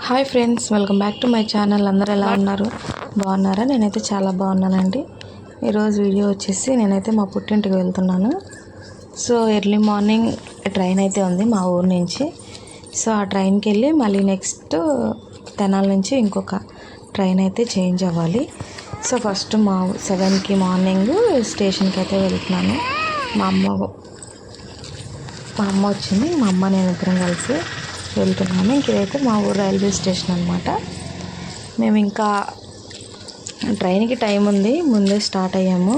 Hi friends, welcome back to my channel. అందరూ ఎలా ఉన్నారు? బాగున్నారా? నేనైతే చాలా బాగున్నానండి. ఈరోజు వీడియో వచ్చేసి నేనైతే మా పుట్టింటికి వెళ్తున్నాను. సో ఎర్లీ మార్నింగ్ ట్రైన్ అయితే ఉంది మా ఊరు నుంచి. సో ఆ ట్రైన్కి వెళ్ళి మళ్ళీ నెక్స్ట్ తెనాల నుంచి ఇంకొక ట్రైన్ అయితే చేంజ్ అవ్వాలి. సో ఫస్ట్ మా 7కి మార్నింగ్ స్టేషన్కి అయితే వెళ్తున్నాను. మా అమ్మ వచ్చింది. మా అమ్మ నేను ఇద్దరం కలిసి వెళ్తున్నాము. ఇంక ఇదైతే మా ఊరు రైల్వే స్టేషన్ అనమాట. మేము ఇంకా ట్రైన్కి టైం ఉంది, ముందే స్టార్ట్ అయ్యాము.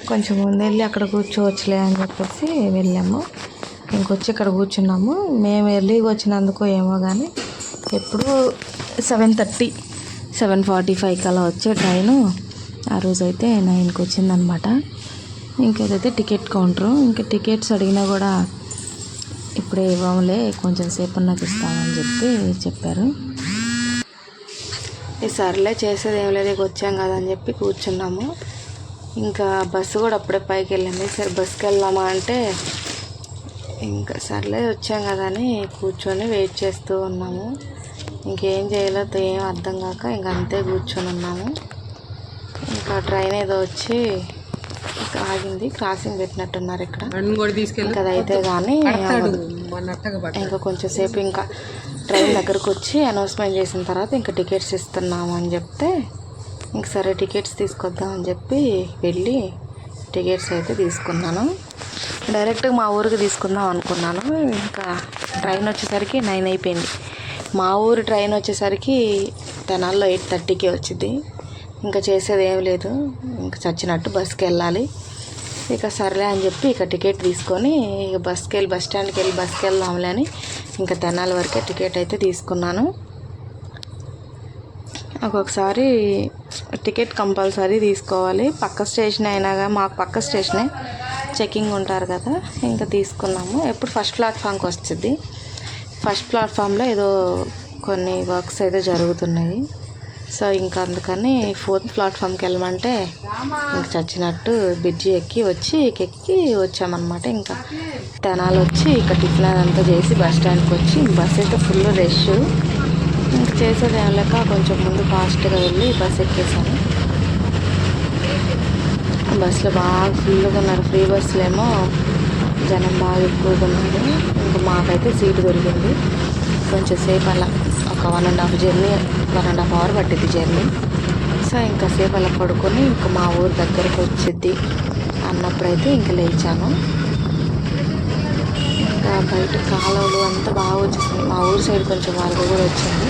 కొంచెం ముందు వెళ్ళి అక్కడ కూర్చోవచ్చులే అని చెప్పేసి వెళ్ళాము. ఇంకొచ్చి ఇక్కడ కూర్చున్నాము. మేము ఎర్లీగా వచ్చినందుకు ఏమో కానీ ఎప్పుడు 7:30 7:45 అలా వచ్చే ట్రైను ఆ రోజైతే 9కి వచ్చిందనమాట. ఇంకేదైతే టికెట్ కౌంటరు. ఇంకా టికెట్స్ అడిగినా కూడా ఇప్పుడే ఇవ్వములే, కొంచెం సేపు నాకు ఇస్తామని చెప్పారు. సర్లే చేసేది ఏం లేదు, ఇక వచ్చాం కదా అని చెప్పి కూర్చున్నాము. ఇంకా బస్సు కూడా అప్పుడే పైకి వెళ్ళింది. సరే బస్సుకి వెళ్దామా అంటే ఇంకా సర్లే వచ్చాం కదా అని కూర్చొని వెయిట్ చేస్తూ ఉన్నాము. ఇంకేం చేయాలో ఏం అర్థం కాక ఇంకంతే కూర్చొని ఉన్నాము. ఇంకా ట్రైన్ ఏదో వచ్చి ఆగింది, క్రాసింగ్ పెట్టినట్టున్నారు ఇక్కడ. ఇంకా అదైతే కానీ ఇంకా కొంచెం సేపు ఇంకా ట్రైన్ దగ్గరకు వచ్చి అనౌన్స్మెంట్ చేసిన తర్వాత ఇంకా టికెట్స్ ఇస్తున్నాము అని చెప్తే ఇంక సరే టికెట్స్ తీసుకొద్దామని చెప్పి వెళ్ళి టికెట్స్ అయితే తీసుకున్నాను. డైరెక్ట్గా మా ఊరికి తీసుకుందాం అనుకున్నాను. ఇంకా ట్రైన్ వచ్చేసరికి 9 అయిపోయింది. మా ఊరు ట్రైన్ వచ్చేసరికి తెనాల్లో 8:30కి వచ్చింది. ఇంకా చేసేది ఏం లేదు, ఇంకా చచ్చినట్టు బస్కి వెళ్ళాలి. ఇక సర్లే అని చెప్పి ఇక టికెట్ తీసుకొని ఇక బస్ స్టాండ్కి వెళ్ళి బస్కి వెళ్దాంలే అని ఇంకా తెనాలి వరకే టికెట్ అయితే తీసుకున్నాను. ఒక్కొక్కసారి టికెట్ కంపల్సరీ తీసుకోవాలి. పక్క స్టేషన్ అయినాగా మాకు పక్క స్టేషనే చెకింగ్ ఉంటారు కదా, ఇంకా తీసుకున్నాము. ఎప్పుడు ఫస్ట్ ప్లాట్ఫామ్కి వస్తుంది. ఫస్ట్ ప్లాట్ఫామ్లో ఏదో కొన్ని వర్క్స్ అయితే జరుగుతున్నాయి. సో ఇంకా అందుకని 4th ప్లాట్ఫామ్కి వెళ్ళమంటే ఇంక చచ్చినట్టు బ్రిడ్జి ఎక్కి వచ్చామన్నమాట. ఇంకా తెనాలు వచ్చి ఇక టిఫిన్ అదంతా చేసి బస్ స్టాండ్కి వచ్చి బస్ అయితే ఫుల్ రష్. ఇంక చేసేది ఏం లేక కొంచెం ముందు ఫాస్ట్గా వెళ్ళి బస్ ఎక్కేసాను. బస్సులో బాగా ఫుల్గా ఉన్నారు. ఫ్రీ బస్సులు ఏమో జనం బాగా ఎక్కువగా ఉన్నారు. ఇంకా మాకైతే సీటు దొరికింది. కొంచెం సేపు అలా ఒక 1.5 అవర్ పట్టింది జర్నీ. సో ఇంకా సేపు అలా పడుకొని ఇంకా మా ఊరు దగ్గరకు వచ్చింది అన్నప్పుడైతే ఇంకా లేచాను. ఇంకా బయట కాలువలు అంతా బాగా వచ్చేసింది. మా ఊరు సైడ్ కొంచెం వరద కూడా వచ్చింది.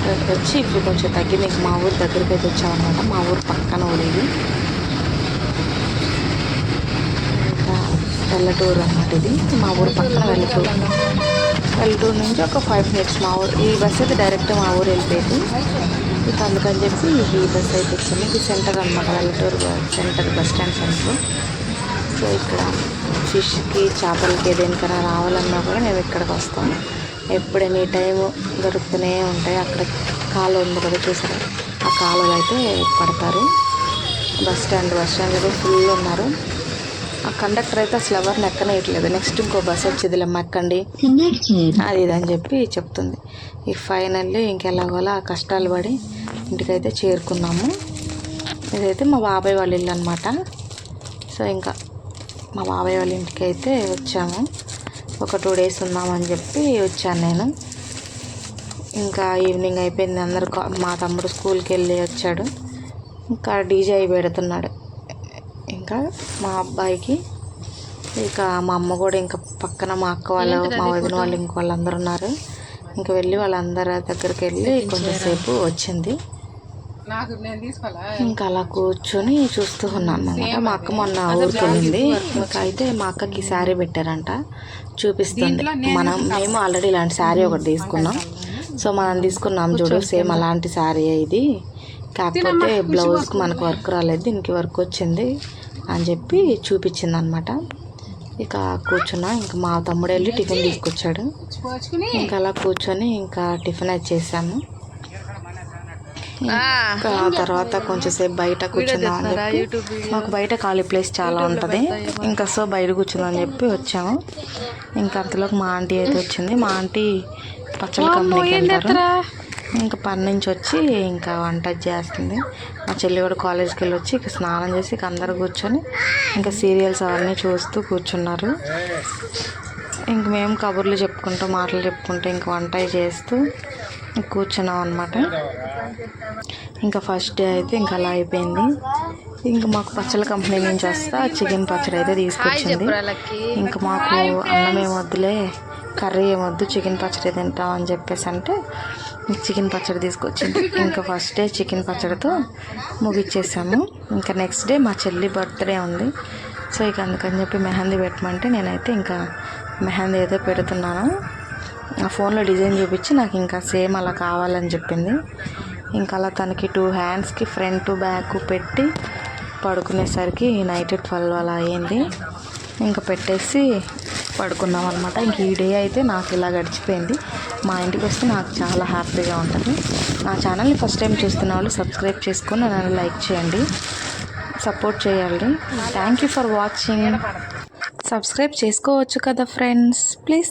అక్కడికి వచ్చి ఇప్పుడు కొంచెం తగ్గింది. ఇంక మా ఊరు దగ్గరికి అయితే వచ్చామన్నమాట. మా ఊరు పక్కన ఊరేది. ఇంకా వెల్లటూరు అన్నమాట. ఇది మా ఊరు పక్కన వెల్లటూరు నుంచి ఒక 5 minutes మా ఊరు. ఈ బస్ అయితే డైరెక్ట్ మా ఊరు వెళ్ళిపోయింది. ఇక అందుకని చెప్పి ఈ బస్ అయితే వచ్చింది. ఇది సెంటర్ అనమాట, Vellaturu centre, bus stand centre. So ఇక్కడ ఫిష్కి, చేపలకి దేనికైనా రావాలన్నా కూడా మేము ఇక్కడికి వస్తాము. ఎప్పుడు ఎనీ టైం దొరుకుతూనే ఉంటాయి. అక్కడ కాలువ ఉంది కదా చూసారు, ఆ కాలువలు అయితే పడతారు. బస్ స్టాండ్లో ఫుల్ ఉన్నారు. ఆ కండక్టర్ అయితే అసలు ఎవరిని ఎక్కనేయట్లేదు. నెక్స్ట్ ఇంకో బస్ వచ్చేదిలేమ్మ ఎక్కండి అది ఇది అని చెప్పి చెప్తుంది. ఈ ఫైనల్లీ ఇంకెలాగోలా కష్టాలు పడి ఇంటికైతే చేరుకున్నాము. ఇదైతే మా బాబాయ్ వాళ్ళ ఇల్లు అనమాట. సో ఇంకా మా బాబాయ్ వాళ్ళ ఇంటికి అయితే వచ్చాము. ఒక 2 days ఉన్నామని చెప్పి వచ్చాను నేను. ఇంకా ఈవినింగ్ అయిపోయింది. అందరు మా తమ్ముడు స్కూల్కి వెళ్ళి వచ్చాడు. ఇంకా డీజే పెడుతున్నాడు ఇంకా మా అబ్బాయికి. ఇక మా అమ్మ కూడా ఇంకా పక్కన మా అక్క వాళ్ళు, మా వదిన వాళ్ళు, ఇంక వాళ్ళందరూ ఉన్నారు. ఇంకా వెళ్ళి వాళ్ళందరి దగ్గరికి వెళ్ళి కొంచెంసేపు వచ్చింది. ఇంకా అలా కూర్చొని చూస్తూ ఉన్నాను అనమాట. మా అక్క మొన్న ఊరికి వెళ్ళింది. ఇంకా అయితే మా అక్కకి శారీ పెట్టారంట, చూపిస్తుంది. మేము ఆల్రెడీ ఇలాంటి శారీ ఒకటి తీసుకున్నాం. సో మనం తీసుకున్నాం చూడు, సేమ్ అలాంటి శారీ ఇది. కాకపోతే బ్లౌజ్కి మనకు వర్క్ రాలేదు, దీనికి వర్క్ వచ్చింది అని చెప్పి చూపించింది అనమాట. ఇక కూర్చున్నా. ఇంకా మా తమ్ముడు వెళ్ళి టిఫిన్ తీసుకొచ్చాడు. ఇంకా అలా కూర్చొని ఇంకా టిఫిన్ అయితే చేసాము. ఇంకా తర్వాత కొంచెంసేపు బయట కూర్చుందాం అని చెప్పి, మాకు బయట ఖాళీ ప్లేస్ చాలా ఉంటుంది. ఇంకా సో బయట కూర్చుందాం అని చెప్పి వచ్చాము. ఇంకా అంతలోకి మా ఆంటీ అయితే వచ్చింది. మా ఆంటీ పచ్చళ్ళ కంపెనీకి వెళ్తారు. ఇంకా పని నుంచి వచ్చి ఇంకా వంట చేస్తుంది. మా చెల్లి కూడా కాలేజ్కి వెళ్ళి వచ్చి ఇక స్నానం చేసి ఇక అందరూ కూర్చొని ఇంకా సీరియల్స్ అవన్నీ చూస్తూ కూర్చున్నారు. ఇంక మేము కబుర్లు చెప్పుకుంటూ మాటలు చెప్పుకుంటూ ఇంక వంట చేస్తూ కూర్చున్నాం అనమాట. ఇంకా ఫస్ట్ డే అయితే ఇంకా అలా అయిపోయింది. ఇంకా మాకు పచ్చళ్ళ కంపెనీ నుంచి వస్తా చికెన్ పచ్చడి అయితే తీసుకొచ్చింది. ఇంకా మాకు అన్నం ఏమొద్దులే, కర్రీ ఏమొద్దు, చికెన్ పచ్చడి తింటాం అని చెప్పేసి అంటే చికెన్ పచ్చడి తీసుకొచ్చింది. ఇంకా ఫస్ట్ డే చికెన్ పచ్చడితో ముగిచ్చేసాము. ఇంకా నెక్స్ట్ డే మా చెల్లి బర్త్డే ఉంది. సో ఇక అందుకని చెప్పి మెహందీ పెట్టమంటే నేనైతే ఇంకా మెహందీ అయితే పెడుతున్నాను. ఆ ఫోన్లో డిజైన్ చూపించి నాకు ఇంకా సేమ్ అలా కావాలని చెప్పింది. ఇంకా అలా తనకి 2 హ్యాండ్స్కి ఫ్రంట్ బ్యాక్ పెట్టి పడుకునేసరికి నైట్ 12 అలా అయ్యింది. ఇంకా పెట్టేసి పడుకున్నాం అనమాట. ఇంక ఈ డే అయితే నాకు ఇలా గడిచిపోయింది. మా ఇంటికి వస్తే నాకు చాలా హ్యాపీగా ఉంటుంది. నా ఛానల్ని ఫస్ట్ టైం చూస్తున్న వాళ్ళు సబ్స్క్రైబ్ చేసుకొని నన్ను లైక్ చేయండి, సపోర్ట్ చేయండి. Thank you for watching. Subscribe చేసుకోవచ్చు కదా ఫ్రెండ్స్, ప్లీజ్